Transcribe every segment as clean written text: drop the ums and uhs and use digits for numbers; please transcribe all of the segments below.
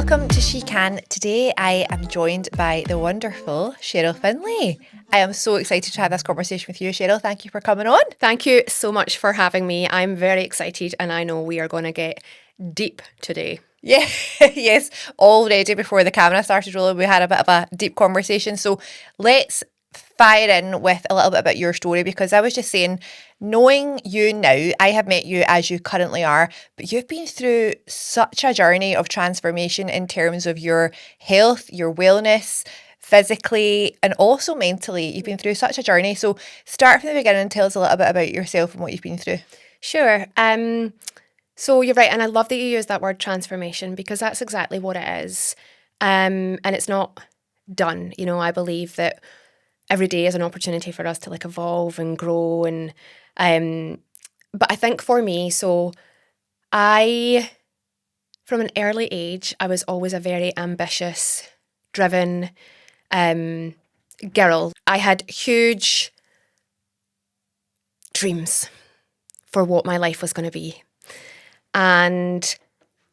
Welcome to She Can. Today I am joined by the wonderful Sheryl Findlay. I am so excited to have this conversation with you, Sheryl. Thank you for coming on. Thank you so much for having me. I'm very excited and I know we are going to get deep today. Yeah, yes, already before the camera started rolling, we had a bit of a deep conversation. So let's fire in with a little bit about your story, because I was just saying, knowing you now, I have met you as you currently are, but you've been through such a journey of transformation in terms of your health, your wellness, physically and also mentally. You've been through such a journey. So start from the beginning and tell us a little bit about yourself and what you've been through. Sure. So you're right. And I love that you use that word transformation, because that's exactly what it is. And it's not done. You know, I believe that every day is an opportunity for us to like evolve and grow. And but I think for me, so from an early age, I was always a very ambitious, driven girl. I had huge dreams for what my life was going to be. And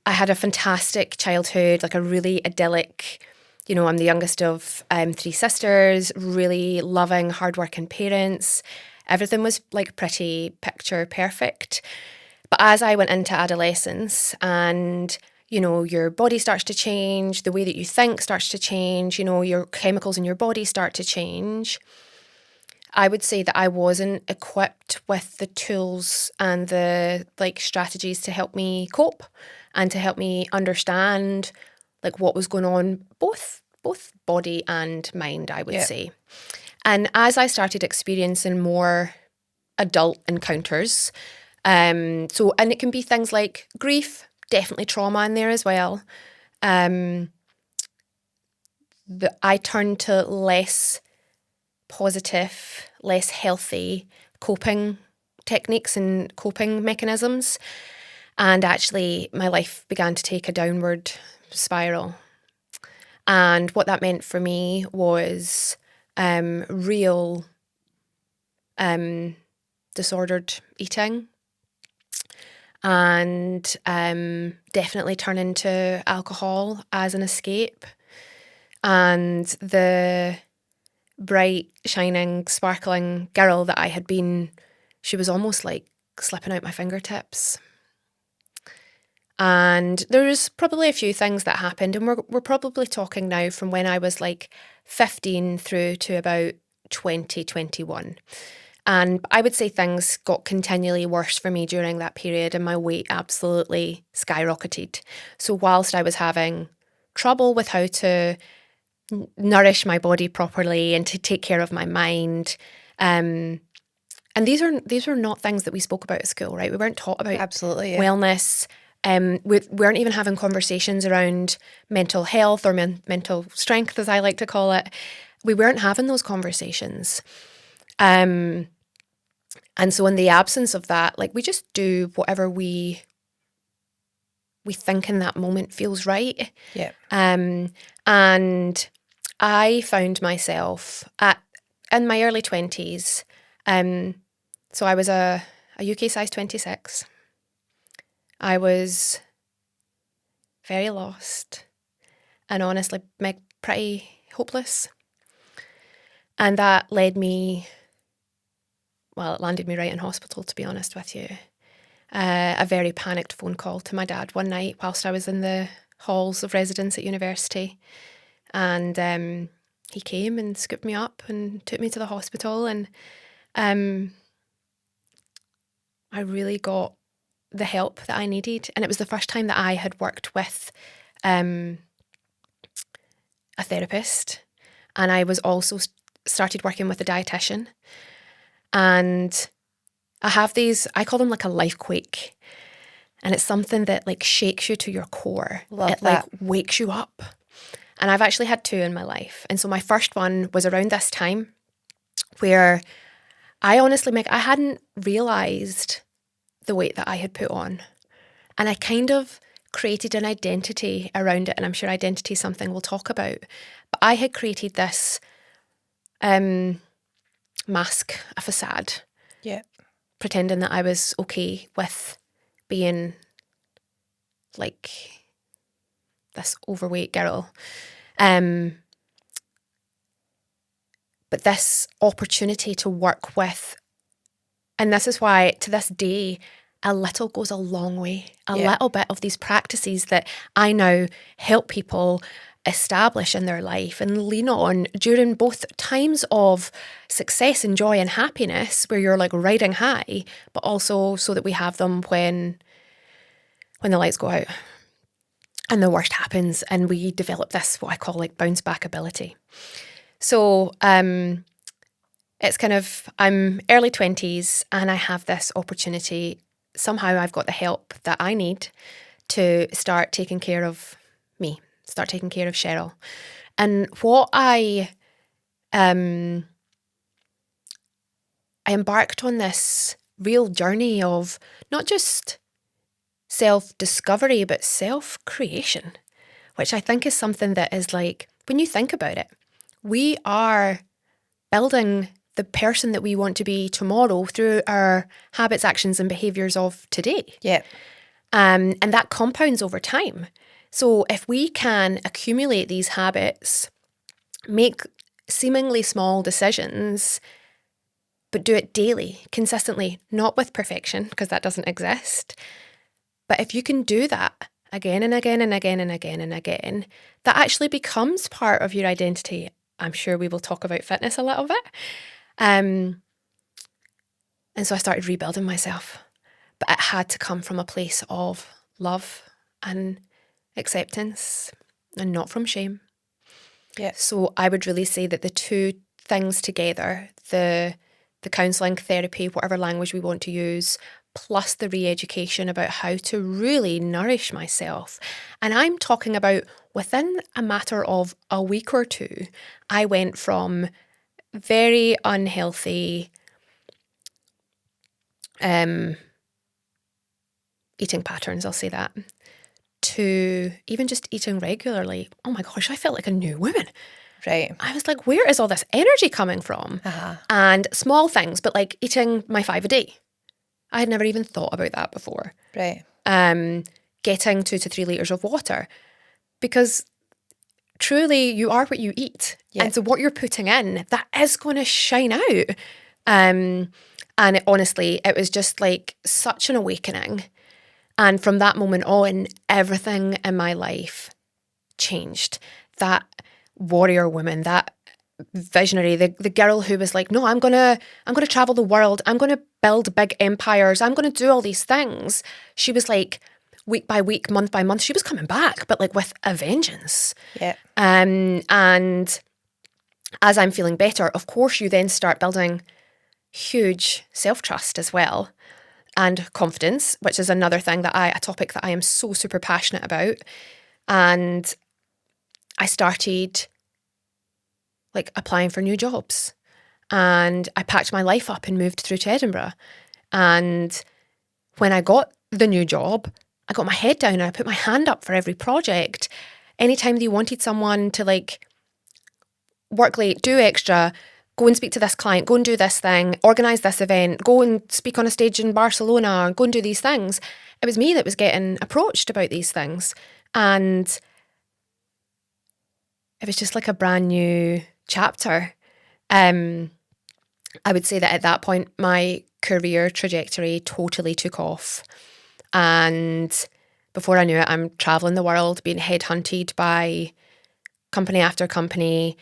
I had a fantastic childhood, like a really idyllic, you know, I'm the youngest of three sisters, really loving, hardworking parents. Everything was like pretty picture perfect. But as I went into adolescence and, you know, your body starts to change, the way that you think starts to change, you know, your chemicals in your body start to change. I would say that I wasn't equipped with the tools and the like strategies to help me cope and to help me understand like what was going on, both body and mind, I would say. And as I started experiencing more adult encounters, and it can be things like grief, definitely trauma in there as well. I turned to less positive, less healthy coping techniques and coping mechanisms. And actually, my life began to take a downward spiral. And what that meant for me was real disordered eating and definitely turning to alcohol as an escape. And the bright, shining, sparkling girl that I had been, she was almost like slipping out my fingertips. And there's probably a few things that happened, and we're probably talking now from when I was like 15 through to about 2021. And I would say things got continually worse for me during that period, and my weight absolutely skyrocketed. So whilst I was having trouble with how to nourish my body properly and to take care of my mind, and these are not things that we spoke about at school, right? We weren't taught about wellness. We weren't even having conversations around mental health or mental strength, as I like to call it. We weren't having those conversations. And so in the absence of that, like we just do whatever we think in that moment feels right. Yeah. And I found myself in my early 20s. So I was a UK size 26. I was very lost and honestly pretty hopeless. And that led me, well, it landed me right in hospital, to be honest with you. A very panicked phone call to my dad one night whilst I was in the halls of residence at university. And he came and scooped me up and took me to the hospital. And I really got the help that I needed. And it was the first time that I had worked with a therapist. And I was also started working with a dietitian. And I have these, I call them like a life quake. And it's something that like shakes you to your core. It like wakes you up. And I've actually had two in my life. And so my first one was around this time where I honestly, I hadn't realised the weight that I had put on. And I kind of created an identity around it. And I'm sure identity is something we'll talk about. But I had created this mask, a facade. Yeah. Pretending that I was okay with being like this overweight girl. But this opportunity to work with, and this is why to this day, a little goes a long way. A little bit of these practices that I now help people establish in their life and lean on during both times of success and joy and happiness where you're like riding high, but also so that we have them when the lights go out and the worst happens and we develop this, what I call like bounce back ability. So it's kind of, I'm early 20s and I have this opportunity. Somehow I've got the help that I need to start taking care of me, start taking care of Sheryl. And what I embarked on this real journey of not just self-discovery, but self-creation, which I think is something that is like, when you think about it, we are building the person that we want to be tomorrow through our habits, actions, and behaviours of today. Yeah. And that compounds over time. So if we can accumulate these habits, make seemingly small decisions, but do it daily, consistently, not with perfection, because that doesn't exist. But if you can do that again and again and again and again and again, that actually becomes part of your identity. I'm sure we will talk about fitness a little bit. And so I started rebuilding myself. But it had to come from a place of love and acceptance and not from shame. Yeah. So I would really say that the two things together, the counselling, therapy, whatever language we want to use, plus the re-education about how to really nourish myself. And I'm talking about within a matter of a week or two, I went from very unhealthy eating patterns, I'll say that, to even just eating regularly. Oh my gosh, I felt like a new woman. Right. I was like, where is all this energy coming from? And small things, but like eating my 5 a day. I had never even thought about that before. Right. Getting 2 to 3 litres of water. Because truly, you are what you eat. Yeah. And so what you're putting in, that is going to shine out. And honestly, it was just like such an awakening. And from that moment on, everything in my life changed. That warrior woman, that visionary, the girl who was like, no, I'm gonna travel the world. I'm gonna build big empires. I'm gonna do all these things. She was like, week by week, month by month, she was coming back, but like with a vengeance. Yeah. And as I'm feeling better, of course, you then start building huge self-trust as well. And confidence, which is another thing that a topic that I am so super passionate about. And I started like applying for new jobs and I packed my life up and moved through to Edinburgh. And when I got the new job, I got my head down and I put my hand up for every project. Anytime they wanted someone to like work late, do extra, go and speak to this client, go and do this thing, organise this event, go and speak on a stage in Barcelona, go and do these things. It was me that was getting approached about these things. And it was just like a brand new chapter. I would say that at that point, my career trajectory totally took off. And before I knew it, I'm travelling the world, being headhunted by company after company,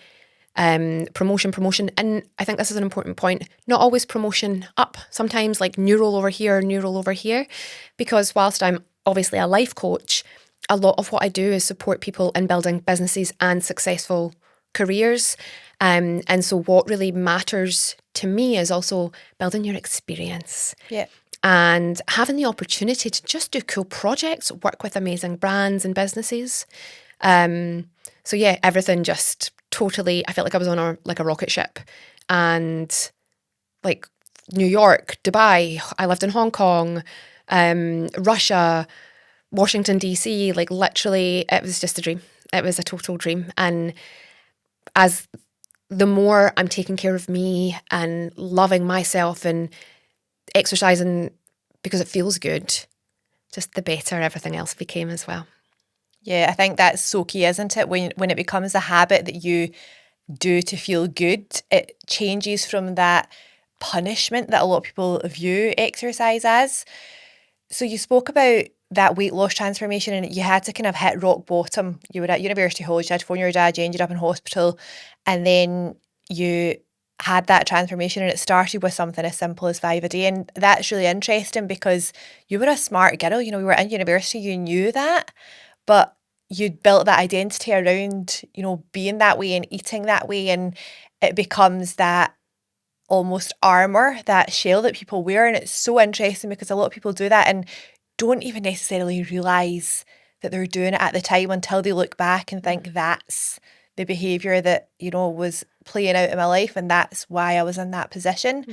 promotion. And I think this is an important point. Not always promotion up. Sometimes like new role over here. Because whilst I'm obviously a life coach, a lot of what I do is support people in building businesses and successful careers. And so what really matters to me is also building your experience. Yeah. And having the opportunity to just do cool projects, work with amazing brands and businesses. So yeah, everything just totally, I felt like I was on a rocket ship. And like New York, Dubai, I lived in Hong Kong, Russia, Washington, DC, like literally it was just a dream. It was a total dream. And as the more I'm taking care of me and loving myself and exercising because it feels good, just the better everything else became as well. Yeah, I think that's so key, isn't it? When it becomes a habit that you do to feel good, it changes from that punishment that a lot of people view exercise as. So you spoke about that weight loss transformation and you had to kind of hit rock bottom. You were at University College, you had to phone your dad, you ended up in hospital, and then you had that transformation and it started with something as simple as 5 a day. And that's really interesting because you were a smart girl, you were in university, you knew that, but you'd built that identity around, being that way and eating that way. And it becomes that almost armor, that shell that people wear. And it's so interesting because a lot of people do that and don't even necessarily realize that they're doing it at the time until they look back and think that's the behavior that, was playing out in my life. And that's why I was in that position.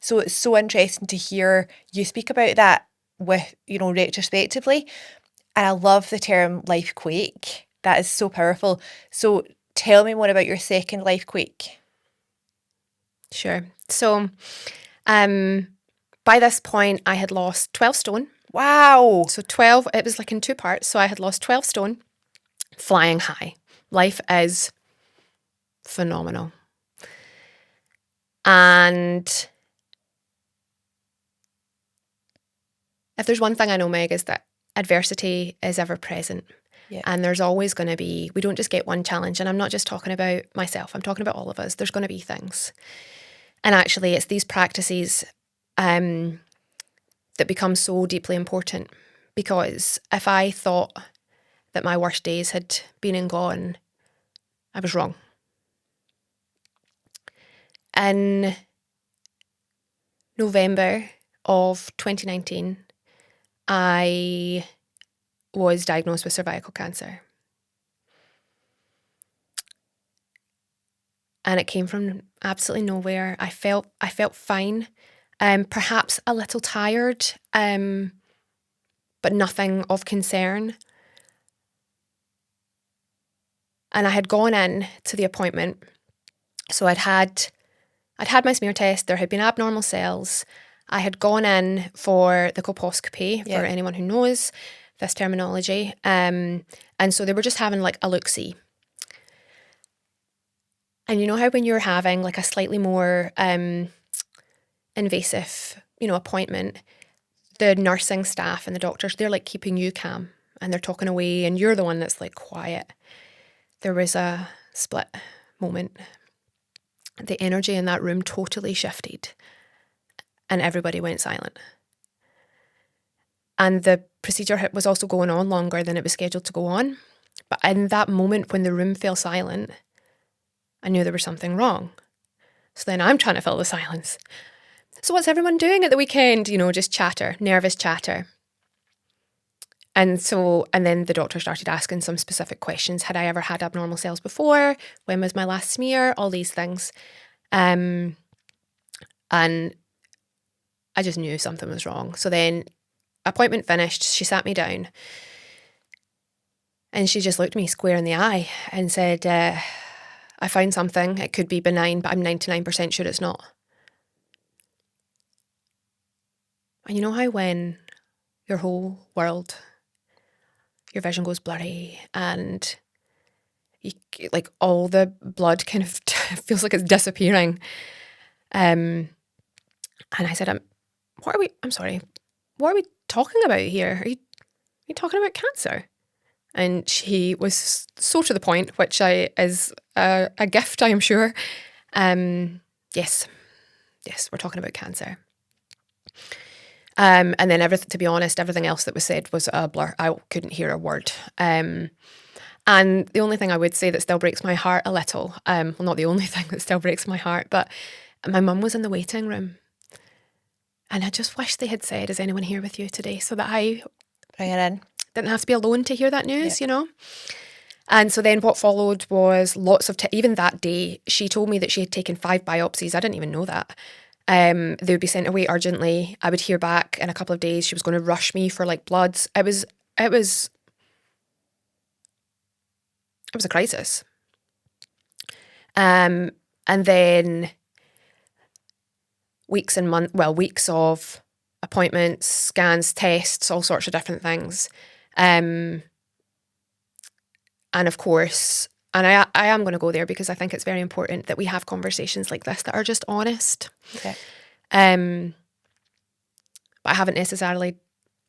So it's so interesting to hear you speak about that with, retrospectively. And I love the term life quake. That is so powerful. So tell me more about your second life quake. Sure. So by this point, I had lost 12 stone. Wow. So 12, it was like in 2 parts. So I had lost 12 stone, flying high. Life is phenomenal. And if there's one thing I know, Meg, is that adversity is ever present. Yeah. And there's always going to be, we don't just get one challenge. And I'm not just talking about myself, I'm talking about all of us. There's going to be things. And actually, it's these practices that become so deeply important. Because if I thought that my worst days had been and gone, I was wrong. In November of 2019, I was diagnosed with cervical cancer. And it came from absolutely nowhere. I felt fine, perhaps a little tired, but nothing of concern. And I had gone in to the appointment. So I'd had my smear test. There had been abnormal cells. I had gone in for the colposcopy, for anyone who knows this terminology. And so they were just having like a look-see. And you know how when you're having like a slightly more invasive, appointment, the nursing staff and the doctors, they're like keeping you calm and they're talking away and you're the one that's like quiet. There was a split moment. The energy in that room totally shifted and everybody went silent. And the procedure was also going on longer than it was scheduled to go on. But in that moment when the room fell silent, I knew there was something wrong. So then I'm trying to fill the silence. So what's everyone doing at the weekend? Just chatter, nervous chatter. And then the doctor started asking some specific questions. Had I ever had abnormal cells before? When was my last smear? All these things. And I just knew something was wrong. So then appointment finished, she sat me down and she just looked me square in the eye and said, I found something. It could be benign, but I'm 99% sure it's not. And you know how when your whole world, your vision goes blurry and like all the blood kind of feels like it's disappearing. And I said, what are we talking about here? Are you talking about cancer? And she was so to the point, which is a gift, I am sure. Yes, we're talking about cancer. And then to be honest, everything else that was said was a blur. I couldn't hear a word. And the only thing I would say that still breaks my heart a little, well, not the only thing that still breaks my heart, but my mum was in the waiting room. And I just wish they had said, is anyone here with you today? So that I Bring it in. Didn't have to be alone to hear that news, And so then what followed was lots of, even that day, she told me that she had taken 5 biopsies. I didn't even know that. They would be sent away urgently. I would hear back in a couple of days. She was going to rush me for like bloods. It was a crisis. And then weeks of appointments, scans, tests, all sorts of different things. And And of course, and I am going to go there because I think it's very important that we have conversations like this that are just honest. Okay. But I haven't necessarily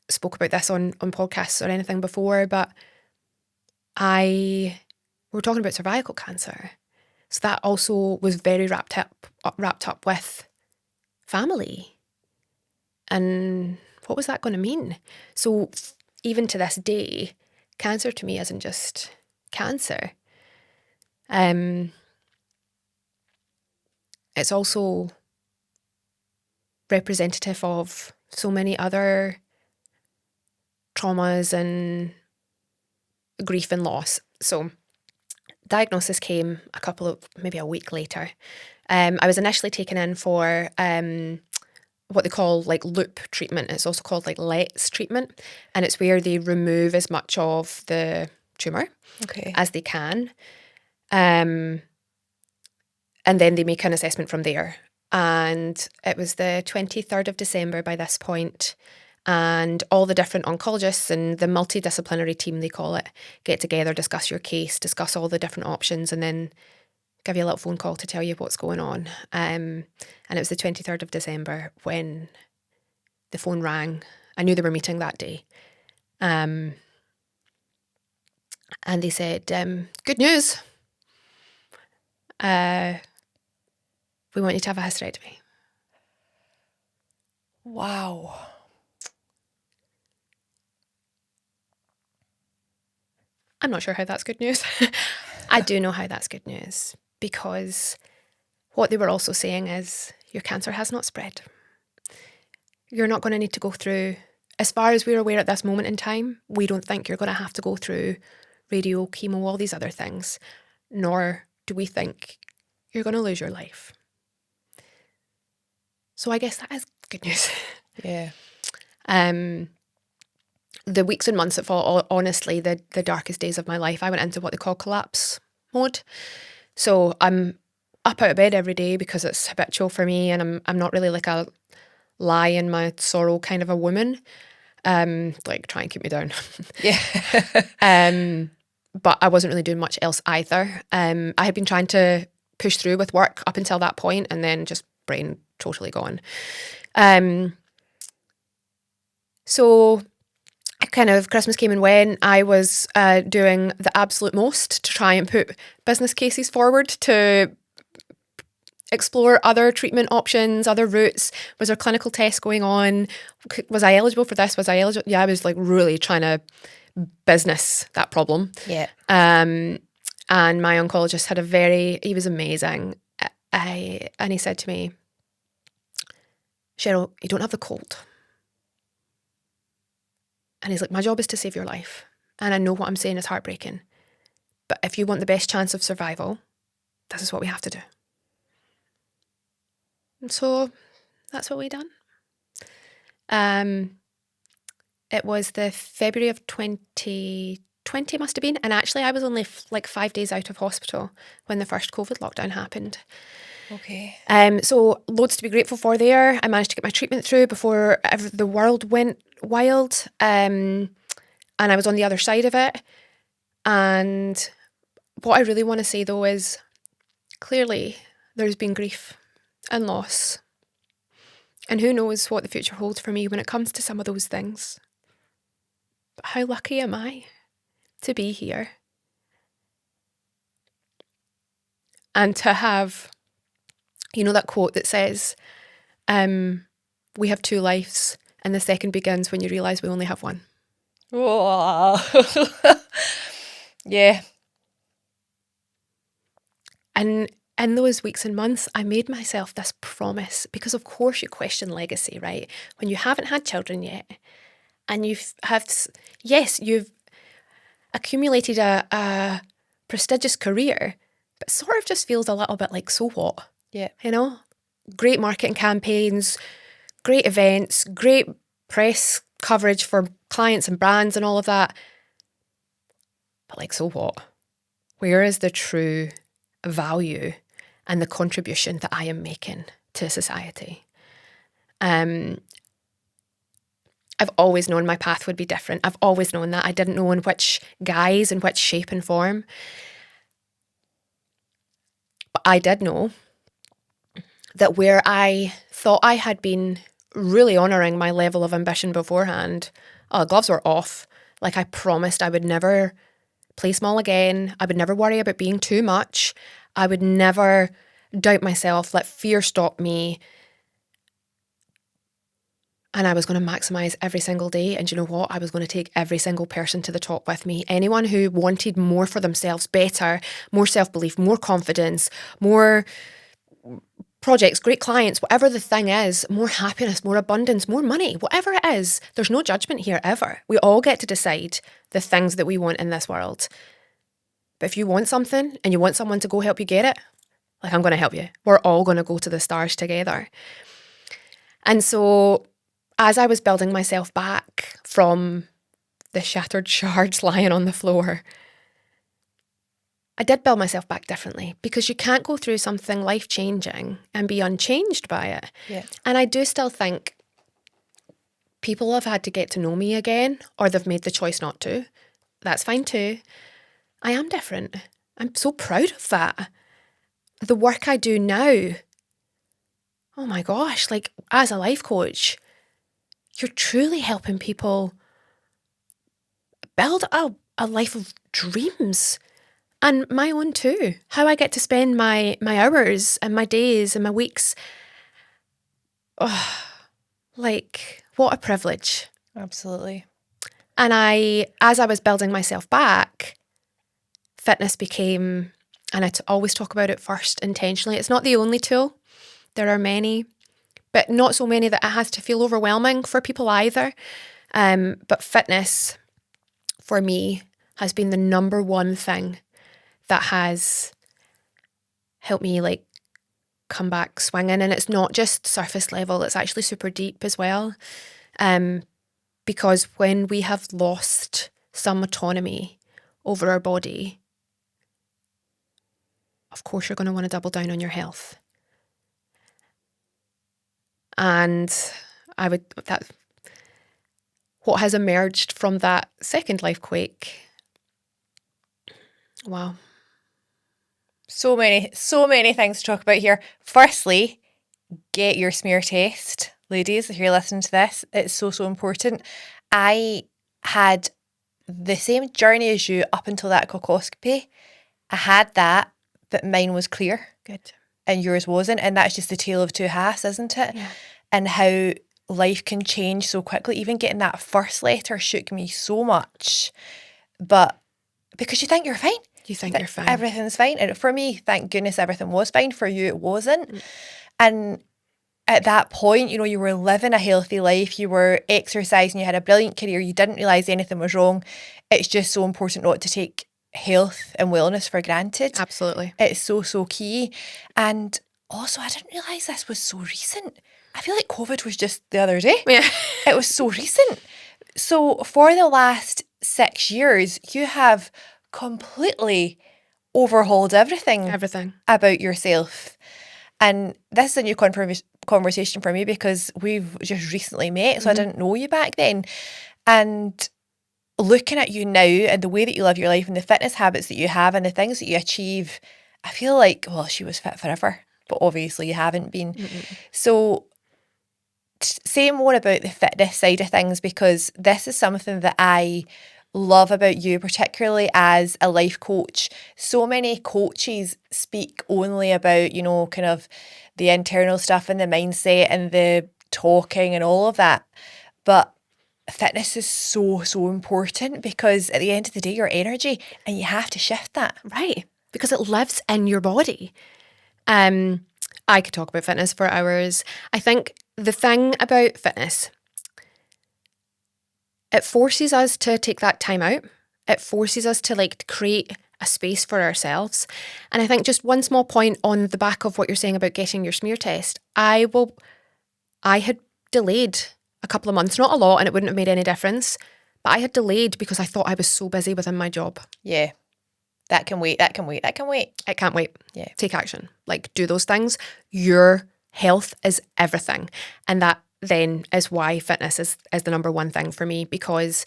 spoke about this on podcasts or anything before, but we're talking about cervical cancer. So that also was very wrapped up with family. And what was that going to mean? So even to this day, cancer to me isn't just cancer. It's also representative of so many other traumas and grief and loss. So diagnosis came maybe a week later. I was initially taken in for what they call like loop treatment. It's also called like LETS treatment. And it's where they remove as much of the tumour as they can. And then they make an assessment from there. And it was the 23rd of December by this point, and all the different oncologists and the multidisciplinary team, they call it, get together, discuss your case, discuss all the different options, and then give you a little phone call to tell you what's going on. And it was the 23rd of December when the phone rang. I knew they were meeting that day. And they said, good news. We want you to have a hysterectomy. Wow. I'm not sure how that's good news. I do know how that's good news, because what they were also saying is your cancer has not spread. You're not going to need to go through, as far as we're aware at this moment in time, we don't think you're going to have to go through radio, chemo, all these other things, nor do we think you're going to lose your life. So I guess that is good news. Yeah. The weeks and months that followed, honestly, the darkest days of my life, I went into what they call collapse mode. So I'm up out of bed every day because it's habitual for me, and I'm not really like a lie in my sorrow kind of a woman. Like try and keep me down. Yeah. But I wasn't really doing much else either. I had been trying to push through with work up until that point, and then just brain totally gone. So kind of Christmas came and went. I was doing the absolute most to try and put business cases forward to explore other treatment options, other routes. Was there clinical tests going on? Was I eligible for this? Was I eligible? Yeah, I was like really trying to business that problem. Yeah. And my oncologist he was amazing. And he said to me, Sheryl, you don't have the cold. And he's like, my job is to save your life. And I know what I'm saying is heartbreaking. But if you want the best chance of survival, this is what we have to do. And so that's what we done. It was the February of 2020 must have been. And actually I was only like 5 days out of hospital when the first COVID lockdown happened. Okay. So loads to be grateful for there. I managed to get my treatment through before the world went wild. And I was on the other side of it. And what I really want to say though is clearly there's been grief and loss. And who knows what the future holds for me when it comes to some of those things. But how lucky am I to be here? And to have, you know, that quote that says, we have two lives and the second begins when you realise we only have one. Oh. Yeah. And in those weeks and months, I made myself this promise, because of course you question legacy, right? When you haven't had children yet, and you've accumulated a prestigious career, but sort of just feels a little bit like, so what? Yeah. You know, great marketing campaigns, great events, great press coverage for clients and brands and all of that. But like, so what? Where is the true value and the contribution that I am making to society? I've always known my path would be different. I've always known that. I didn't know in which guise, in which shape and form. But I did know that where I thought I had been really honouring my level of ambition beforehand, gloves were off. Like, I promised I would never play small again. I would never worry about being too much. I would never doubt myself, let fear stop me. And I was going to maximise every single day. And you know what? I was going to take every single person to the top with me. Anyone who wanted more for themselves, better, more self-belief, more confidence, more projects, great clients, whatever the thing is, more happiness, more abundance, more money, whatever it is, there's no judgment here ever. We all get to decide the things that we want in this world. But if you want something and you want someone to go help you get it, like, I'm going to help you. We're all going to go to the stars together. And so as I was building myself back from the shattered shards lying on the floor, I did build myself back differently, because you can't go through something life-changing and be unchanged by it. Yeah. And I do still think people have had to get to know me again, or they've made the choice not to. That's fine too. I am different. I'm so proud of that. The work I do now, oh my gosh, like, as a life coach, you're truly helping people build a life of dreams. And my own too. How I get to spend my hours and my days and my weeks. Oh, like, what a privilege. Absolutely. And as I was building myself back, fitness became, and always talk about it first intentionally. It's not the only tool. There are many, but not so many that it has to feel overwhelming for people either. But fitness, for me, has been the number one thing that has helped me, like, come back swinging. And it's not just surface level, it's actually super deep as well. Because when we have lost some autonomy over our body, of course you're going to want to double down on your health. And what has emerged from that second life quake, wow. So many things to talk about here. Firstly, get your smear test. Ladies, if you're listening to this, it's so important. I had the same journey as you up until that colposcopy. I had that, but mine was clear. Good. And yours wasn't. And that's just the tale of two halves, isn't it? Yeah. And how life can change so quickly. Even getting that first letter shook me so much. But because you think you're fine. You think you're fine. Everything's fine. And for me, thank goodness everything was fine. For you, it wasn't. And at that point, you know, you were living a healthy life. You were exercising. You had a brilliant career. You didn't realise anything was wrong. It's just so important not to take health and wellness for granted. Absolutely. It's so key. And also, I didn't realise this was so recent. I feel like COVID was just the other day. Yeah. It was so recent. So for the last 6 years, you have completely overhauled everything about yourself. And this is a new conversation for me because we've just recently met, so I didn't know you back then. And looking at you now and the way that you live your life and the fitness habits that you have and the things that you achieve, I feel like, well, she was fit forever, but obviously you haven't been. So say more about the fitness side of things, because this is something that I love about you, particularly as a life coach. So many coaches speak only about, you know, kind of the internal stuff and the mindset and the talking and all of that. But fitness is so important, because at the end of the day, your energy, and you have to shift that. Right. Because it lives in your body. I could talk about fitness for hours. I think the thing about fitness, it forces us to take that time out. It forces us to, like, create a space for ourselves. And I think just one small point on the back of what you're saying about getting your smear test. I had delayed a couple of months, not a lot, and it wouldn't have made any difference. But I had delayed because I thought I was so busy within my job. Yeah. That can wait. It can't wait. Yeah. Take action. Like, do those things. Your health is everything. And then is why fitness is the number one thing for me, because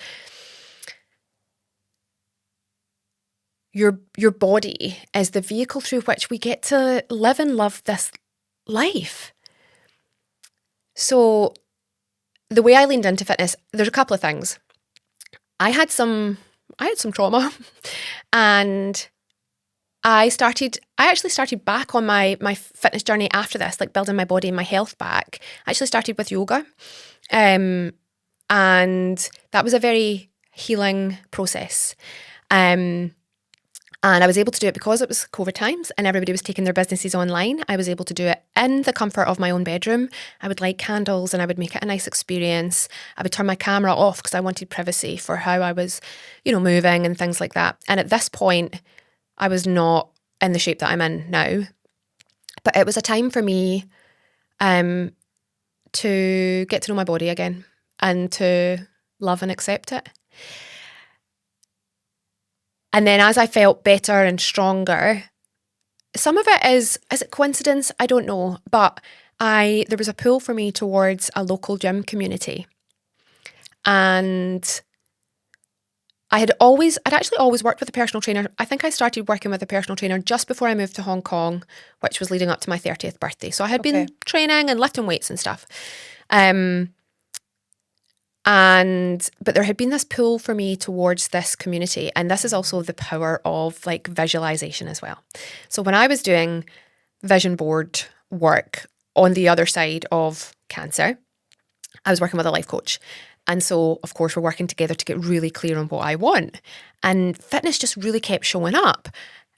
your body is the vehicle through which we get to live and love this life. So the way I leaned into fitness, there's a couple of things. I had some trauma, and I actually started back on my fitness journey after this, like building my body and my health back. I actually started with yoga. And that was a very healing process. And I was able to do it because it was COVID times and everybody was taking their businesses online. I was able to do it in the comfort of my own bedroom. I would light candles and I would make it a nice experience. I would turn my camera off because I wanted privacy for how I was, moving and things like that. And at this point, I was not in the shape that I'm in now. But it was a time for me to get to know my body again and to love and accept it. And then as I felt better and stronger, some of it is it coincidence? I don't know. But there was a pull for me towards a local gym community. And I'd actually always worked with a personal trainer. I think I started working with a personal trainer just before I moved to Hong Kong, which was leading up to my 30th birthday. So I had been training and lifting weights and stuff. But there had been this pull for me towards this community. And this is also the power of like visualization as well. So when I was doing vision board work on the other side of cancer, I was working with a life coach. And so, of course, we're working together to get really clear on what I want. And fitness just really kept showing up.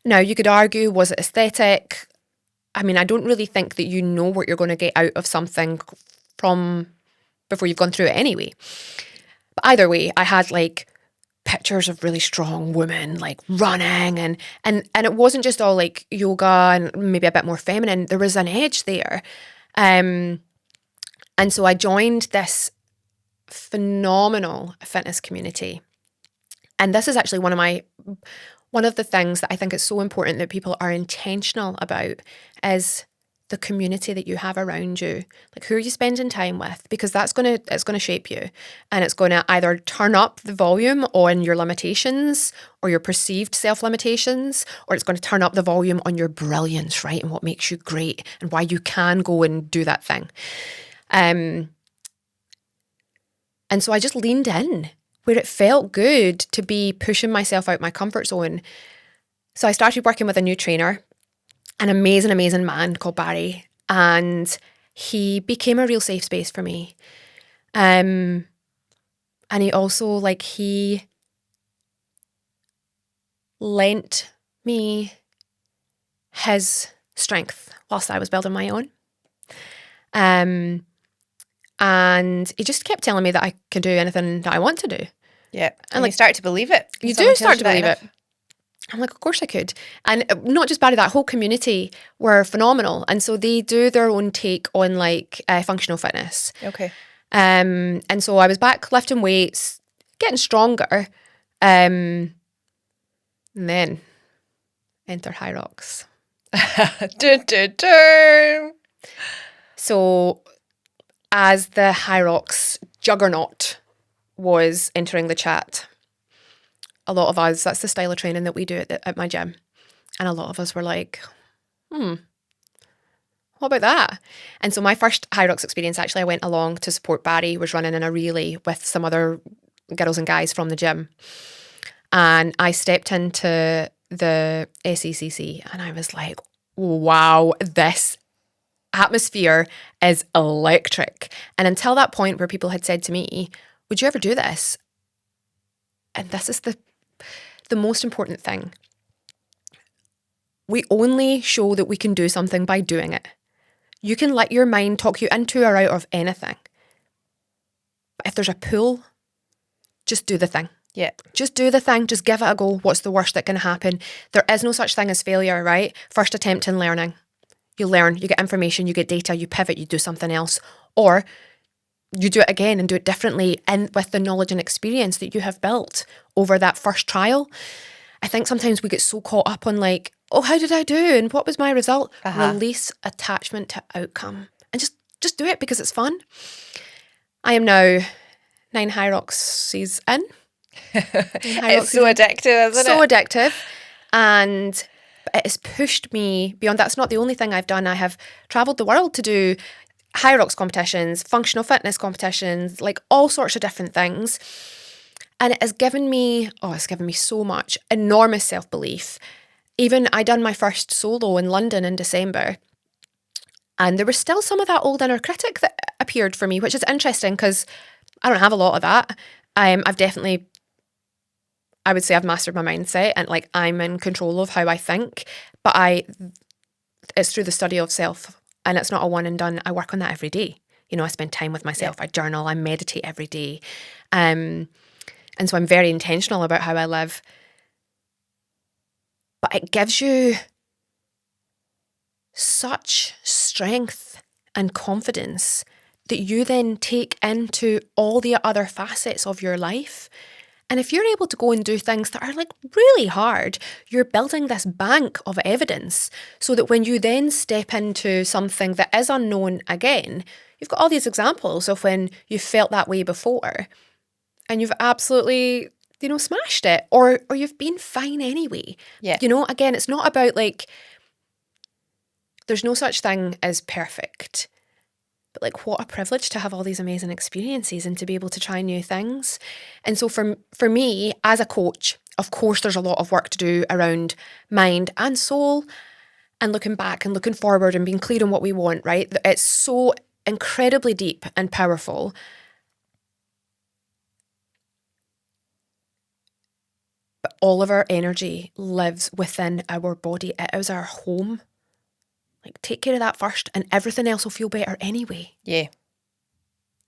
Now, you could argue, was it aesthetic? I mean, I don't really think that you know what you're going to get out of something from before you've gone through it anyway. But either way, I had like pictures of really strong women like running and it wasn't just all like yoga and maybe a bit more feminine. There was an edge there. And so I joined this phenomenal fitness community. And this is actually one of the things that I think is so important that people are intentional about is the community that you have around you. Like, who are you spending time with? Because it's going to shape you, and it's going to either turn up the volume on your limitations or your perceived self-limitations, or it's going to turn up the volume on your brilliance, right? And what makes you great and why you can go and do that thing. And so I just leaned in where it felt good to be pushing myself out my comfort zone. So I started working with a new trainer, an amazing, amazing man called Barry. And he became a real safe space for me. And he also, he lent me his strength whilst I was building my own. And he just kept telling me that I can do anything that I want to do. Yeah. And you start to believe it. You do start to believe it. I'm like, of course I could. And not just Barry, that whole community were phenomenal. And so they do their own take on functional fitness. Okay. And so I was back lifting weights, getting stronger. And then enter High Rocks. Dun, dun, dun. So as the High Rocks juggernaut was entering the chat, a lot of us, that's the style of training that we do at my gym. And a lot of us were like, what about that? And so my first High Rocks experience, actually, I went along to support Barry, was running in a relay with some other girls and guys from the gym. And I stepped into the SECC and I was like, wow, this atmosphere is electric. And until that point where people had said to me, would you ever do this? And this is the most important thing. We only show that we can do something by doing it. You can let your mind talk you into or out of anything. But if there's a pull, just do the thing. Yeah. Just do the thing. Just give it a go. What's the worst that can happen? There is no such thing as failure, right? First attempt in learning. You learn, you get information, you get data, you pivot, you do something else. Or you do it again and do it differently and with the knowledge and experience that you have built over that first trial. I think sometimes we get so caught up on how did I do and what was my result? Release attachment to outcome and just do it because it's fun. I am now 9 Hyroxes in. It's so addictive, isn't So it? addictive. And it has pushed me beyond. That's not the only thing I've done. I have travelled the world to do Hyrox competitions, functional fitness competitions, like all sorts of different things. And it has given me, it's given me so much, enormous self-belief. Even I done my first solo in London in December. And there was still some of that old inner critic that appeared for me, which is interesting because I don't have a lot of that. I've definitely, I would say I've mastered my mindset and like I'm in control of how I think, but it's through the study of self and it's not a one and done. I work on that every day. You know, I spend time with myself. Yeah. I journal, I meditate every day. And so I'm very intentional about how I live. But it gives you such strength and confidence that you then take into all the other facets of your life. And if you're able to go and do things that are like really hard, you're building this bank of evidence so that when you then step into something that is unknown again, you've got all these examples of when you felt that way before and you've absolutely, smashed it or you've been fine anyway. Yeah. Again, it's not about like, there's no such thing as perfect. But like, what a privilege to have all these amazing experiences and to be able to try new things. And so for me, as a coach, of course, there's a lot of work to do around mind and soul and looking back and looking forward and being clear on what we want, right? It's so incredibly deep and powerful. But all of our energy lives within our body. It is our home. Like, take care of that first and everything else will feel better anyway. Yeah,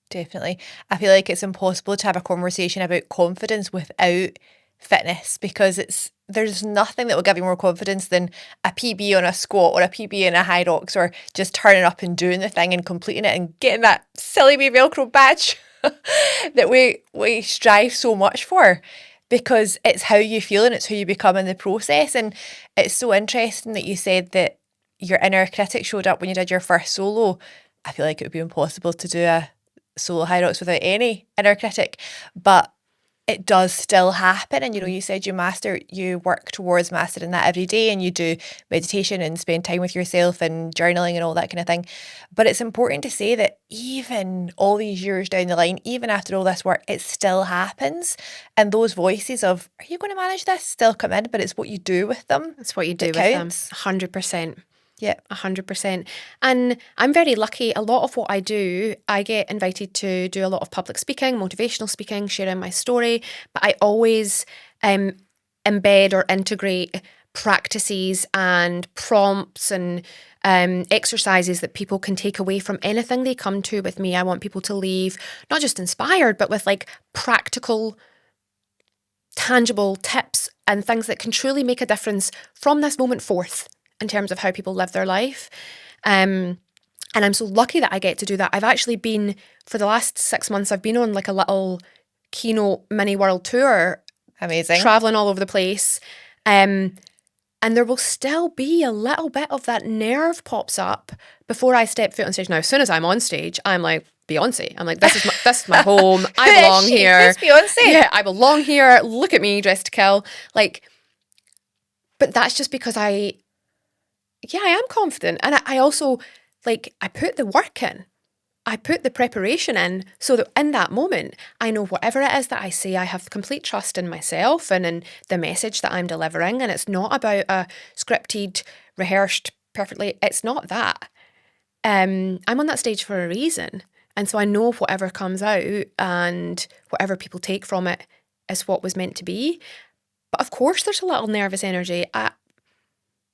definitely. I feel like it's impossible to have a conversation about confidence without fitness because there's nothing that will give you more confidence than a PB on a squat or a PB in a high rocks or just turning up and doing the thing and completing it and getting that silly wee Velcro badge that we strive so much for. Because it's how you feel and it's who you become in the process. And it's so interesting that you said that your inner critic showed up when you did your first solo. I feel like it would be impossible to do a solo high rocks without any inner critic, but it does still happen. And, you said you work towards mastering that every day and you do meditation and spend time with yourself and journaling and all that kind of thing. But it's important to say that even all these years down the line, even after all this work, it still happens. And those voices of, are you going to manage this, still come in, but it's what you do with them. It's what you do with them. 100%. Yeah, 100%. And I'm very lucky. A lot of what I do, I get invited to do a lot of public speaking, motivational speaking, sharing my story. But I always embed or integrate practices and prompts and exercises that people can take away from anything they come to with me. I want people to leave not just inspired, but with like practical, tangible tips and things that can truly make a difference from this moment forth in terms of how people live their life. And I'm so lucky that I get to do that. I've actually been, for the last 6 months, I've been on like a little keynote mini world tour. Amazing. Traveling all over the place. And there will still be a little bit of that nerve pops up before I step foot on stage. Now, as soon as I'm on stage, I'm like, Beyonce. I'm like, this is my home. I belong here. Who's Beyonce? Yeah, I belong here. Look at me, dressed to kill. Like, but that's just because I am confident. And I also, like, I put the work in. I put the preparation in so that in that moment, I know whatever it is that I say, I have complete trust in myself and in the message that I'm delivering. And it's not about a scripted, rehearsed, perfectly. It's not that. I'm on that stage for a reason. And so I know whatever comes out and whatever people take from it is what was meant to be. But of course, there's a little nervous energy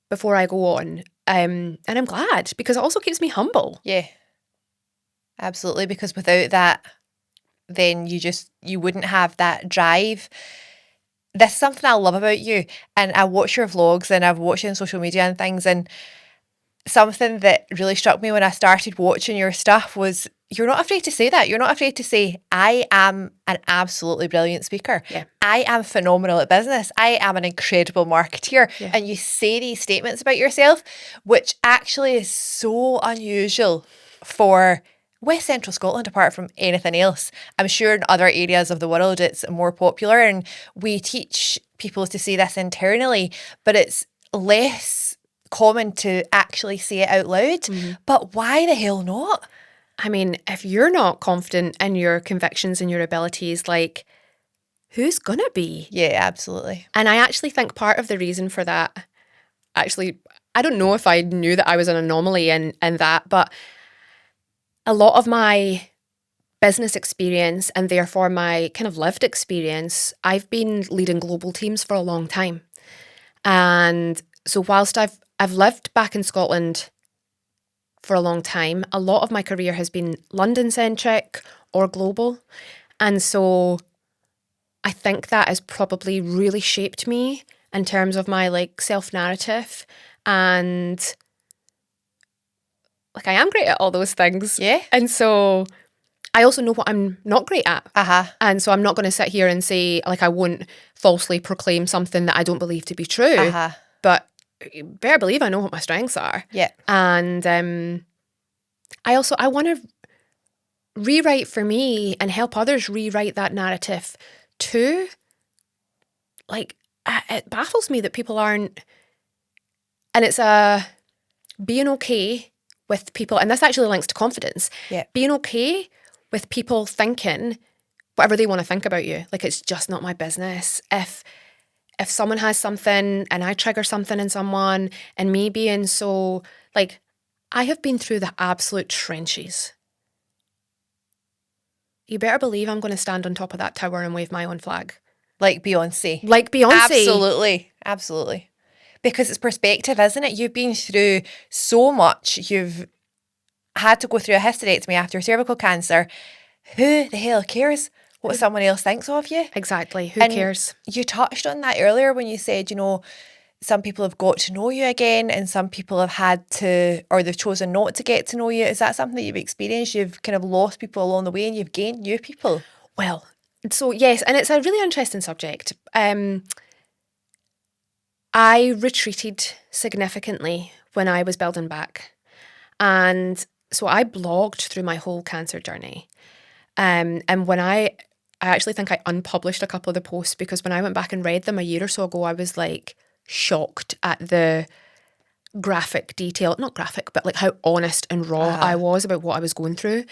before I go on. And I'm glad because it also keeps me humble. Yeah, absolutely. Because without that, then you wouldn't have that drive. This is something I love about you. And I watch your vlogs and I've watched you on social media and things. And something that really struck me when I started watching your stuff was you're not afraid to say that. You're not afraid to say, I am an absolutely brilliant speaker. Yeah. I am phenomenal at business. I am an incredible marketeer. Yeah. And you say these statements about yourself, which actually is so unusual for with Central Scotland, apart from anything else, I'm sure in other areas of the world it's more popular, and we teach people to say this internally, but it's less common to actually say it out loud. But why the hell not? I mean, if you're not confident in your convictions and your abilities, like, who's gonna be? Yeah, absolutely. And I actually think part of the reason for that, actually, I don't know if I knew that I was an anomaly in that, but a lot of my business experience and therefore my kind of lived experience, I've been leading global teams for a long time. And so whilst I've lived back in Scotland for a long time, a lot of my career has been London centric or global. And so I think that has probably really shaped me in terms of my like self narrative. And like I am great at all those things. Yeah. And so I also know what I'm not great at. And so I'm not going to sit here and say, like, I won't falsely proclaim something that I don't believe to be true. But you better believe I know what my strengths are. Yeah. And I want to rewrite for me and help others rewrite that narrative too. Like, it baffles me that people aren't, and it's being okay with people, and this actually links to confidence. Yeah. Being okay with people thinking whatever they want to think about you. Like, it's just not my business. If someone has something and I trigger something in someone, and me being so, like, I have been through the absolute trenches. You better believe I'm going to stand on top of that tower and wave my own flag. Like Beyonce. Like Beyonce. Absolutely. Absolutely. Because it's perspective, isn't it? You've been through so much. You've had to go through a hysterectomy after cervical cancer. Who the hell cares what someone else thinks of you? Exactly. Who cares? You touched on that earlier when you said, you know, some people have got to know you again and some people have had to, or they've chosen not to get to know you. Is that something that you've experienced? You've kind of lost people along the way and you've gained new people? Well, so yes, and it's a really interesting subject. I retreated significantly when I was building back. And so I blogged through my whole cancer journey. And when I actually think I unpublished a couple of the posts because when I went back and read them a year or so ago, I was like shocked at the graphic detail, not graphic, but like how honest and raw I was about what I was going through.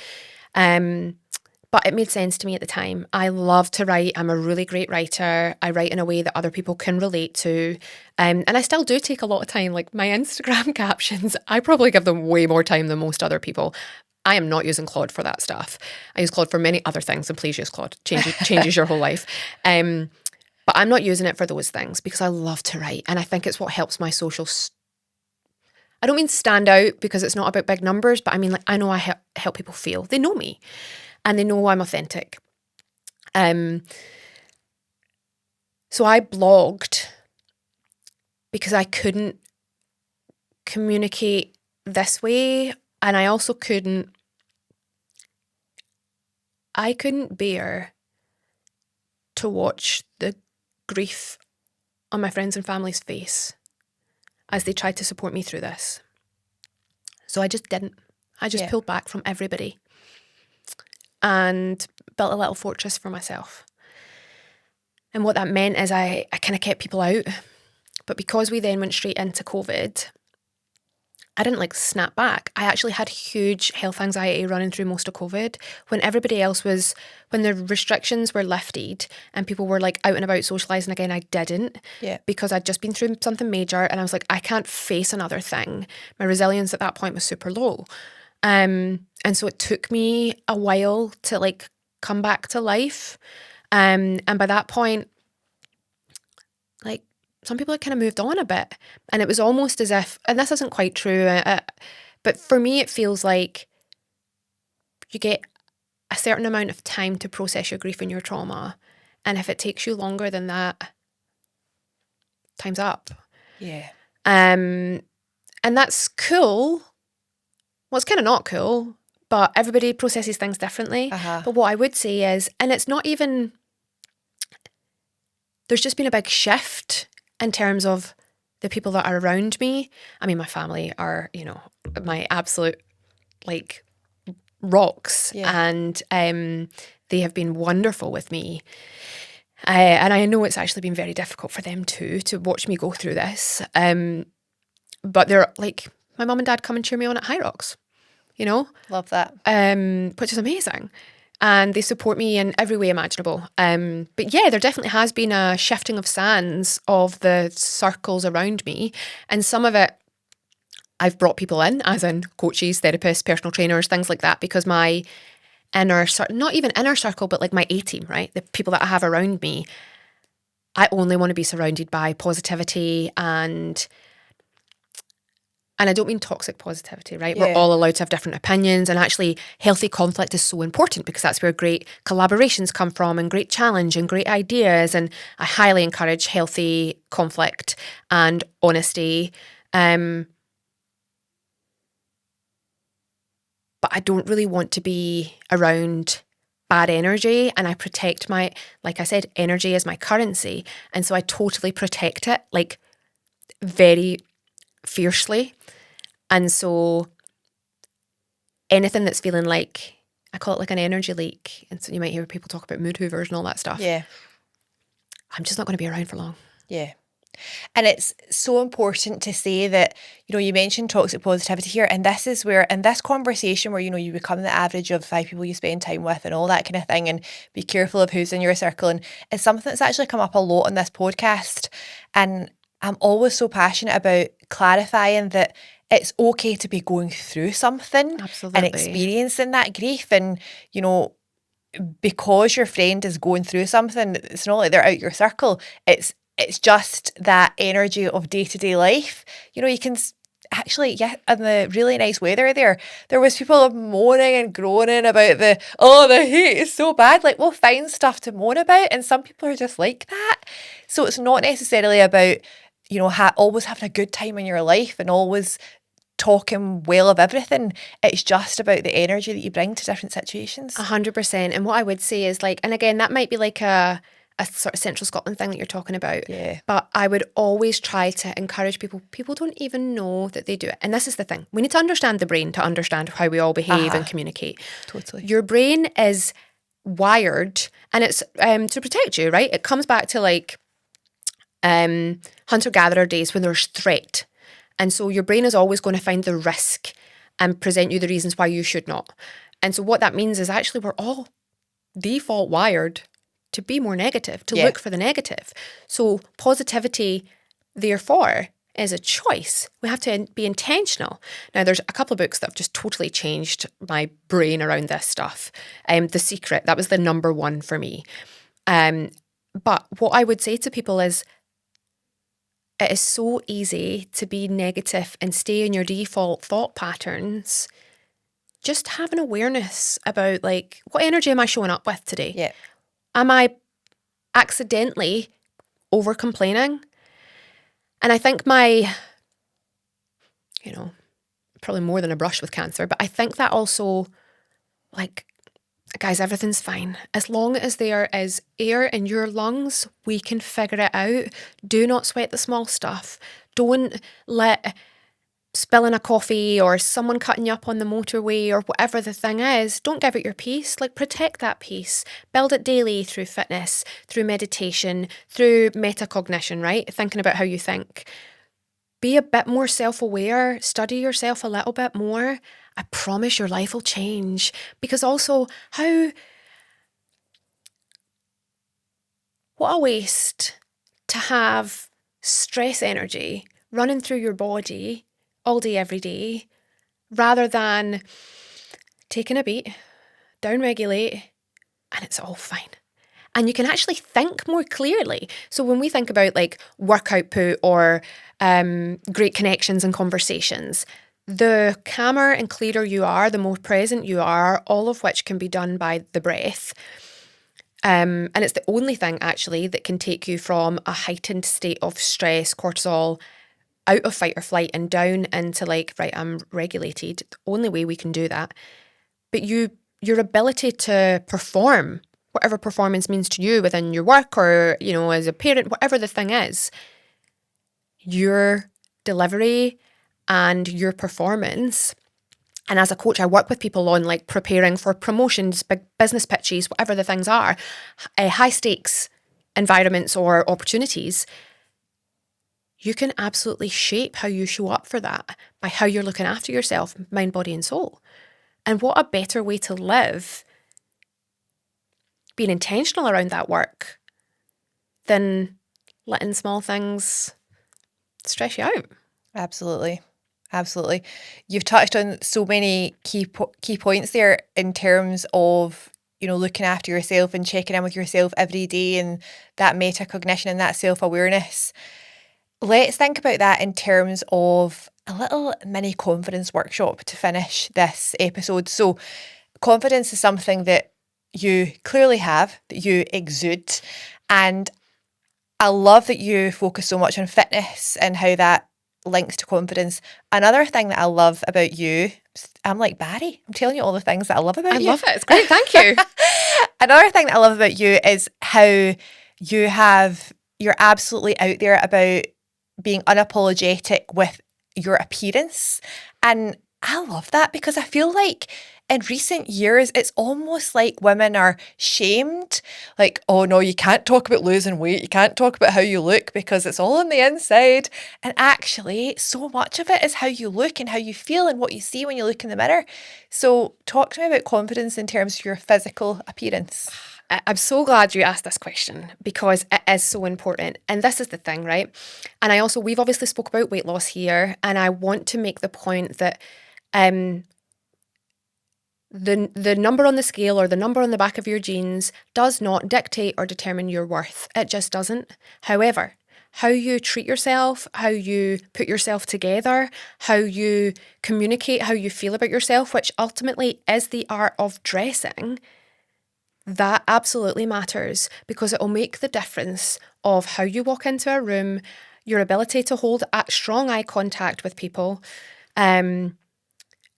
But it made sense to me at the time. I love to write. I'm a really great writer. I write in a way that other people can relate to. And I still do take a lot of time. Like my Instagram captions, I probably give them way more time than most other people. I am not using Claude for that stuff. I use Claude for many other things, and please use Claude. Changes your whole life. But I'm not using it for those things because I love to write. And I think it's what helps my social I don't mean stand out because it's not about big numbers, but I mean, like, I know I help people feel. They know me. And they know I'm authentic. So I blogged because I couldn't communicate this way. And I also couldn't bear to watch the grief on my friends and family's face as they tried to support me through this. So I just didn't. I just pulled back from everybody and built a little fortress for myself. And what that meant is I kind of kept people out. But because we then went straight into COVID, I didn't like snap back. I actually had huge health anxiety running through most of COVID when everybody else was, when the restrictions were lifted and people were like out and about socialising again, I didn't because I'd just been through something major and I was like, I can't face another thing. My resilience at that point was super low. And so it took me a while to like come back to life. And by that point, like some people had kind of moved on a bit. And it was almost as if, and this isn't quite true, but for me, it feels like you get a certain amount of time to process your grief and your trauma. And if it takes you longer than that, time's up. Yeah. And that's cool. Well, it's kind of not cool, but everybody processes things differently. But what I would say is, and it's not even, there's just been a big shift in terms of the people that are around me. I mean, my family are, you know, my absolute, like, rocks. Yeah. And they have been wonderful with me. And I know it's actually been very difficult for them too, to watch me go through this. But they're like, my mum and dad come and cheer me on at High Rocks, you know? Love that. Which is amazing. And they support me in every way imaginable. But yeah, there definitely has been a shifting of sands of the circles around me. And some of it, I've brought people in, as in coaches, therapists, personal trainers, things like that, because my not even inner circle, but like my A-team, right? The people that I have around me, I only want to be surrounded by positivity and I don't mean toxic positivity, right? Yeah. We're all allowed to have different opinions, and actually healthy conflict is so important because that's where great collaborations come from and great challenge and great ideas. And I highly encourage healthy conflict and honesty. But I don't really want to be around bad energy, and I protect like I said, energy is my currency. And so I totally protect it, like very fiercely. And so anything that's feeling like, I call it like an energy leak. And so you might hear people talk about mood hoovers and all that stuff. Yeah. I'm just not going to be around for long. Yeah. And it's so important to say that, you mentioned toxic positivity here, and this is where, in this conversation where, you become the average of 5 people you spend time with and all that kind of thing, and be careful of who's in your circle. And it's something that's actually come up a lot on this podcast. And I'm always so passionate about clarifying that it's okay to be going through something. Absolutely. And experiencing that grief. And, because your friend is going through something, it's not like they're out your circle. It's just that energy of day-to-day life. You can actually, yeah, in the really nice weather there was people moaning and groaning about the heat is so bad. Like, we'll find stuff to moan about, and some people are just like that. So it's not necessarily about, always having a good time in your life and always talking well of everything. It's just about the energy that you bring to different situations. 100%. And what I would say is, like, and again, that might be like a sort of Central Scotland thing that you're talking about. Yeah. But I would always try to encourage people. People don't even know that they do it. And this is the thing. We need to understand the brain to understand how we all behave and communicate. Totally. Your brain is wired, and it's to protect you, right? It comes back to like hunter-gatherer days when there's threat. And so your brain is always going to find the risk and present you the reasons why you should not. And so what that means is actually we're all default wired to be more negative, to look for the negative. So positivity, therefore, is a choice. We have to be intentional. Now, there's a couple of books that have just totally changed my brain around this stuff. The Secret, that was the number one for me. But what I would say to people is, it is so easy to be negative and stay in your default thought patterns. Just have an awareness about, like, what energy am I showing up with today? Yeah. Am I accidentally over complaining? And I think my, probably more than a brush with cancer, but I think that also, like, guys, everything's fine. As long as there is air in your lungs, we can figure it out. Do not sweat the small stuff. Don't let spilling a coffee or someone cutting you up on the motorway or whatever the thing is, don't give it your peace. Like, protect that peace. Build it daily through fitness, through meditation, through metacognition, right? Thinking about how you think. Be a bit more self-aware. Study yourself a little bit more. I promise your life will change. Because also, what a waste to have stress energy running through your body all day, every day, rather than taking a beat, downregulate, and it's all fine. And you can actually think more clearly. So when we think about like work output or great connections and conversations, the calmer and clearer you are, the more present you are, all of which can be done by the breath. And it's the only thing actually that can take you from a heightened state of stress, cortisol, out of fight or flight and down into like, right, I'm regulated. The only way we can do that. But your ability to perform, whatever performance means to you within your work or, as a parent, whatever the thing is, your delivery and your performance And as a coach, I work with people on like preparing for promotions, big business pitches, whatever the things are, high stakes environments or opportunities. You can absolutely shape how you show up for that by how you're looking after yourself, mind, body, and soul. And what a better way to live, being intentional around that work, than letting small things stress you out. Absolutely. Absolutely. You've touched on so many key points there in terms of, looking after yourself and checking in with yourself every day, and that metacognition and that self-awareness. Let's think about that in terms of a little mini confidence workshop to finish this episode. So confidence is something that you clearly have, that you exude. And I love that you focus so much on fitness and how that links to confidence. Another thing that I love about you, I'm like Barry, I'm telling you all the things that I love about you. I love it. It's great. Thank you. Another thing that I love about you is how you're absolutely out there about being unapologetic with your appearance. And I love that because I feel like in recent years, it's almost like women are shamed. Like, oh no, you can't talk about losing weight. You can't talk about how you look because it's all on the inside. And actually, so much of it is how you look and how you feel and what you see when you look in the mirror. So talk to me about confidence in terms of your physical appearance. I'm so glad you asked this question because it is so important. And this is the thing, right? And we've obviously spoke about weight loss here, and I want to make the point that the number on the scale or the number on the back of your jeans does not dictate or determine your worth. It just doesn't. However, how you treat yourself, how you put yourself together, how you communicate, how you feel about yourself, which ultimately is the art of dressing, that absolutely matters because it will make the difference of how you walk into a room, your ability to hold strong eye contact with people. And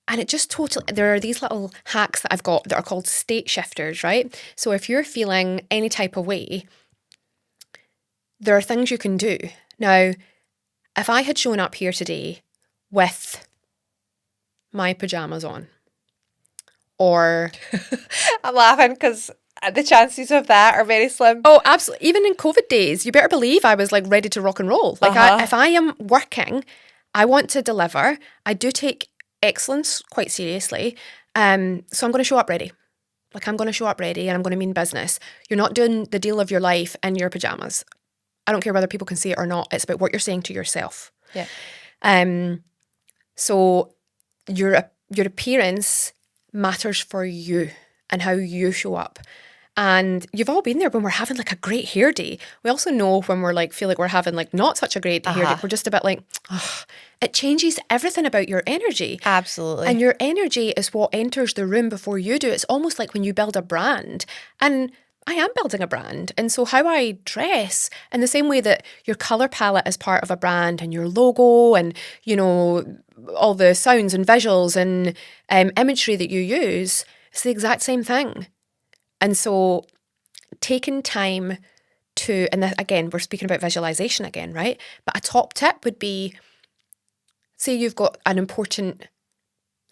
it just totally, there are these little hacks that I've got that are called state shifters, right? So if you're feeling any type of way, there are things you can do. Now, if I had shown up here today with my pajamas on, or I'm laughing because the chances of that are very slim. Oh, absolutely. Even in COVID days, you better believe I was like ready to rock and roll. Like if I am working, I want to deliver. I do take excellence quite seriously. So I'm going to show up ready. Like I'm going to show up ready and I'm going to mean business. You're not doing the deal of your life in your pajamas. I don't care whether people can see it or not. It's about what you're saying to yourself. Yeah. So your appearance matters for you and how you show up. And you've all been there when we're having like a great hair day. We also know when we're like, feel like we're having like not such a great hair day. We're just a bit like, it changes everything about your energy. Absolutely. And your energy is what enters the room before you do. It's almost like when you build a brand. And I am building a brand. And so how I dress, in the same way that your colour palette is part of a brand and your logo and, all the sounds and visuals and imagery that you use, it's the exact same thing. And so taking time to, and again, we're speaking about visualization again, right? But a top tip would be, say you've got an important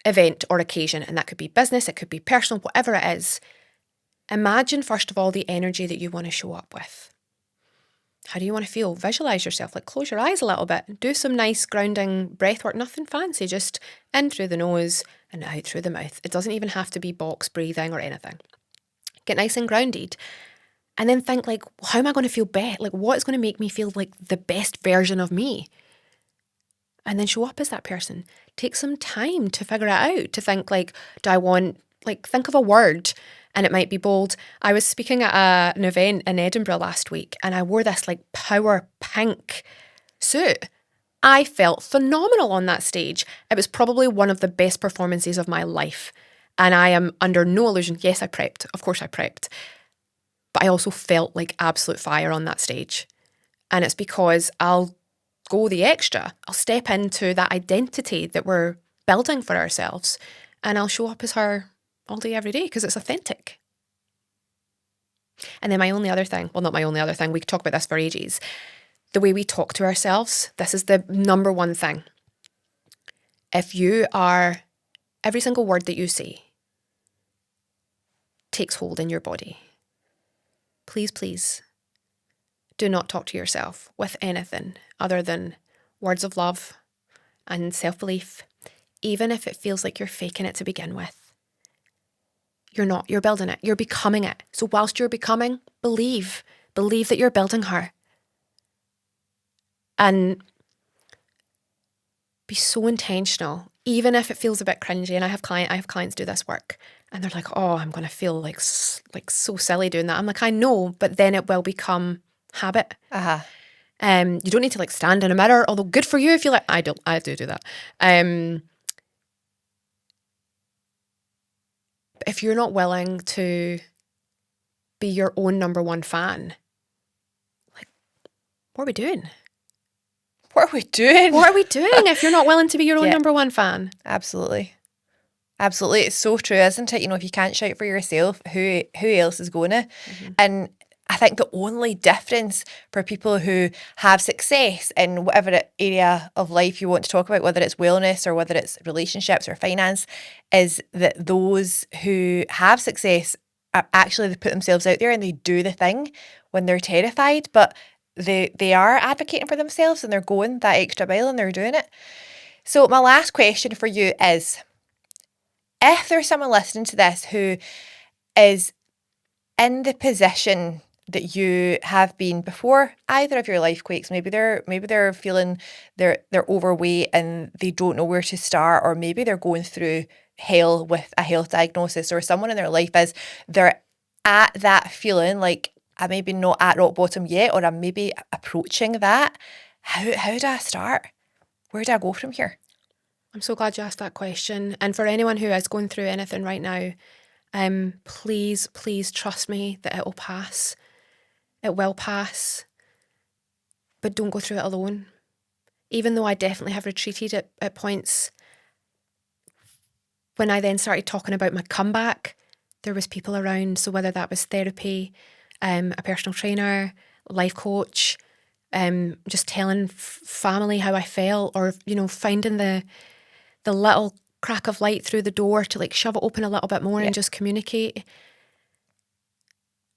event or occasion, and that could be business, it could be personal, whatever it is. Imagine, first of all, the energy that you want to show up with. How do you want to feel? Visualize yourself, like close your eyes a little bit. Do some nice grounding breath work, nothing fancy, just in through the nose and out through the mouth. It doesn't even have to be box breathing or anything. Get nice and grounded. And then think like, how am I going to feel best? Like what is going to make me feel like the best version of me? And then show up as that person. Take some time to figure it out, to think like, do I want, like think of a word and it might be bold. I was speaking at an event in Edinburgh last week and I wore this like power pink suit. I felt phenomenal on that stage. It was probably one of the best performances of my life. And I am under no illusion. Yes, I prepped. Of course I prepped. But I also felt like absolute fire on that stage. And it's because I'll go the extra. I'll step into that identity that we're building for ourselves. And I'll show up as her all day, every day, because it's authentic. And then my only other thing, well, not my only other thing, we could talk about this for ages. The way we talk to ourselves, this is the number one thing. If you are every single word that you say takes hold in your body. Please, please, do not talk to yourself with anything other than words of love and self-belief, even if it feels like you're faking it to begin with. You're not. You're building it. You're becoming it. So whilst you're becoming, believe that you're building her. And be so intentional, even if it feels a bit cringy. And I have clients do this work and they're like, oh, I'm going to feel like so silly doing that. I'm like, I know, but then it will become habit. Uh-huh. You don't need to like stand in a mirror, although good for you if you like. I do that. If you're not willing to be your own number one fan, like, what are we doing? What are we doing? What are we doing if you're not willing to be your own number one fan? Absolutely. Absolutely. It's so true, isn't it? You know, if you can't shout for yourself, who else is going to? Mm-hmm. And I think the only difference for people who have success in whatever area of life you want to talk about, whether it's wellness or whether it's relationships or finance, is that those who have success are actually, they put themselves out there and they do the thing when they're terrified, but they are advocating for themselves and they're going that extra mile and they're doing it. So my last question for you is, if there's someone listening to this who is in the position that you have been before either of your life quakes, maybe they're feeling they're overweight and they don't know where to start, or maybe they're going through hell with a health diagnosis, or someone in their life they're at that feeling like, I'm maybe not at rock bottom yet, or I'm maybe approaching that. How do I start? Where do I go from here? I'm so glad you asked that question. And for anyone who is going through anything right now, please trust me that it will pass. It will pass. But don't go through it alone. Even though I definitely have retreated at points, when I then started talking about my comeback, there was people around. So whether that was therapy, a personal trainer, life coach, just telling family how I felt, or, you know, finding the little crack of light through the door to like shove it open a little bit more and just communicate.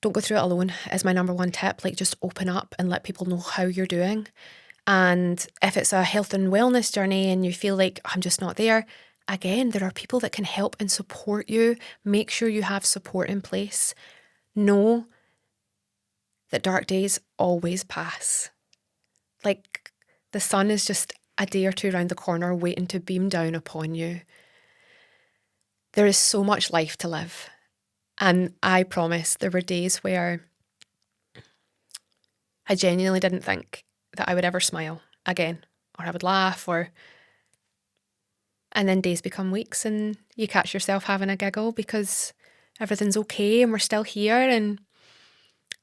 Don't go through it alone is my number one tip. Like, just open up and let people know how you're doing. And if it's a health and wellness journey and you feel like, I'm just not there, again, there are people that can help and support you. Make sure you have support in place. Know that dark days always pass. Like, the sun is just a day or two around the corner waiting to beam down upon you. There is so much life to live. And I promise there were days where I genuinely didn't think that I would ever smile again, or I would laugh, and then days become weeks and you catch yourself having a giggle because everything's okay and we're still here, and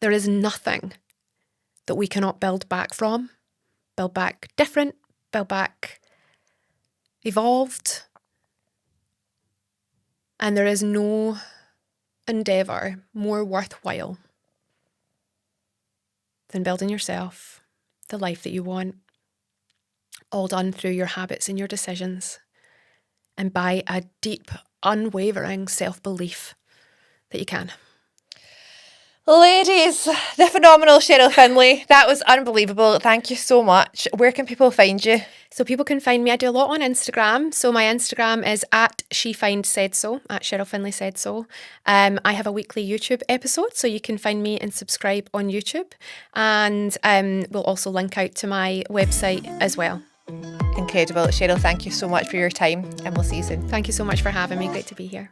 there is nothing that we cannot build back from, build back different, build back evolved. And there is no endeavour more worthwhile than building yourself the life that you want, all done through your habits and your decisions, and by a deep, unwavering self-belief that you can. Ladies, the phenomenal Sheryl Findlay. That was unbelievable. Thank you so much. Where can people find you? So people can find me. I do a lot on Instagram. So my Instagram is at @SheFindSaidSo, at Sheryl Findlay Said So. I have a weekly YouTube episode, so you can find me and subscribe on YouTube. And we'll also link out to my website as well. Incredible. Sheryl, thank you so much for your time, and we'll see you soon. Thank you so much for having me. Great to be here.